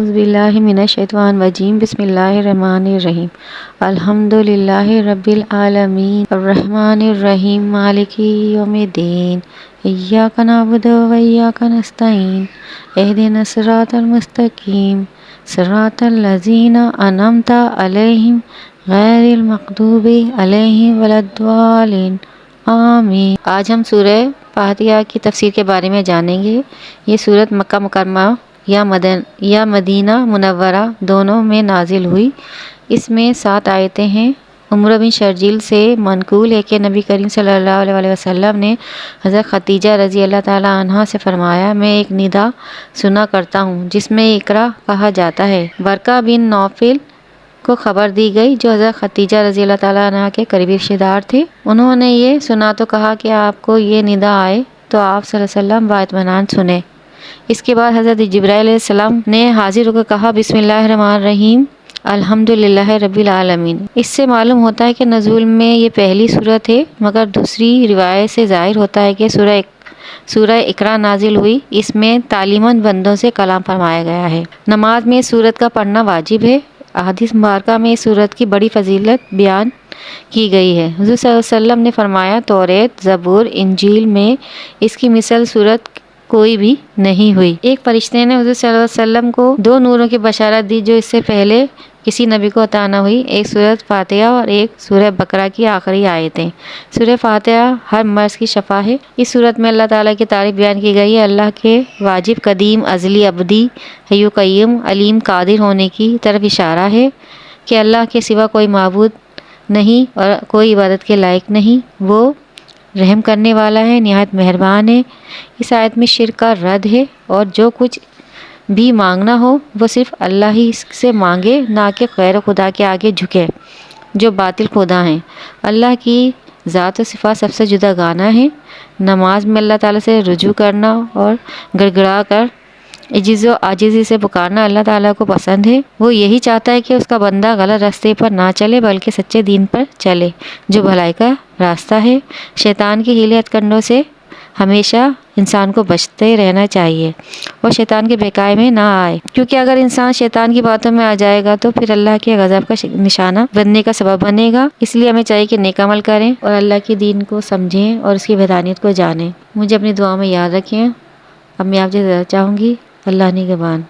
اعوذ باللہ من الشیطان الرجیم بسم اللہ الرحمن الرحیم الحمد للہ رب العالمین الرحمن الرحیم مالک یوم الدین ایاک نعبد و ایاک نستعین اہدنا الصراط المستقیم صراط الذین انعمت علیہم غیر المغضوب علیہم ولا الضالین آمین۔ آج ہم سورہ فاتحہ کی تفسیر کے بارے میں جانیں گے۔ یہ سورت مکہ مکرمہ یا مدینہ منورہ دونوں میں نازل ہوئی۔ اس میں 7 آیتیں ہیں۔ عمرو بن شرجیل سے منقول ہے کہ نبی کریم صلی اللہ علیہ وسلم نے حضرت خدیجہ رضی اللہ تعالیٰ عنہا سے فرمایا، میں ایک ندا سنا کرتا ہوں جس میں اقرا کہا جاتا ہے۔ ورقہ بن نوفل کو خبر دی گئی جو حضرت خدیجہ رضی اللہ تعالیٰ عنہا کے قریبی رشتہ دار تھے۔ انہوں نے یہ سنا تو کہا کہ آپ کو یہ ندا آئے تو آپ صلی اللہ علیہ وسلم باطمینان سنیں۔ اس کے بعد حضرت جبرائیل علیہ السلام نے حاضر ہو کر کہا، بسم اللہ الرحمن الرحیم الحمد للہ رب العالمین۔ اس سے معلوم ہوتا ہے کہ نزول میں یہ پہلی سورت ہے، مگر دوسری روایت سے ظاہر ہوتا ہے کہ سورہ اقرا نازل ہوئی۔ اس میں تعلیمند بندوں سے کلام فرمایا گیا ہے۔ نماز میں اس سورت کا پڑھنا واجب ہے۔ احادیث مبارکہ میں اس سورت کی بڑی فضیلت بیان کی گئی ہے۔ حضور صلی اللہ علیہ وسلم نے فرمایا، توریت، زبور، انجیل میں اس کی مثل سورت کوئی بھی نہیں ہوئی۔ ایک فرشتے نے حضور صلی اللہ علیہ وسلم کو 2 نوروں کی بشارت دی جو اس سے پہلے کسی نبی کو عطا نہ ہوئی، ایک سورۃ فاتحہ اور ایک سورہ بقرہ کی آخری آیتیں۔ سورہ فاتحہ ہر مرض کی شفا ہے۔ اس سورت میں اللہ تعالیٰ کی تعریف بیان کی گئی ہے۔ اللہ کے واجب، قدیم، ازلی، ابدی، حی و قیوم، علیم، قادر ہونے کی طرف اشارہ ہے کہ اللہ کے سوا کوئی معبود نہیں اور کوئی عبادت کے لائق نہیں۔ وہ رحم کرنے والا ہے، نہایت مہربان ہے۔ اس آیت میں شرک کا رد ہے اور جو کچھ بھی مانگنا ہو وہ صرف اللہ ہی سے مانگے، نہ کہ غیر خدا کے آگے جھکے جو باطل خدا ہیں۔ اللہ کی ذات و صفات سب سے جدا گانا ہے۔ نماز میں اللہ تعالیٰ سے رجوع کرنا اور گڑ گڑا کر عجز و عاجزی سے پکارنا اللہ تعالیٰ کو پسند ہے۔ وہ یہی چاہتا ہے کہ اس کا بندہ غلط راستے پر نہ چلے بلکہ سچے دین پر چلے جو بھلائی کا راستہ ہے۔ شیطان کی حیلے ہتھ سے ہمیشہ انسان کو بچتے رہنا چاہیے اور شیطان کے بہکاوے میں نہ آئے، کیونکہ اگر انسان شیطان کی باتوں میں آ جائے گا تو پھر اللہ کے غضب کا نشانہ بننے کا سبب بنے گا۔ اس لیے ہمیں چاہیے کہ نیک عمل کریں اور اللہ کے دین کو سمجھیں اور اس کی وحدانیت کو جانیں۔ مجھے اپنی دعا میں یاد رکھیں۔ اب میں آپ سے چاہوں گی، اللہ نگہبان۔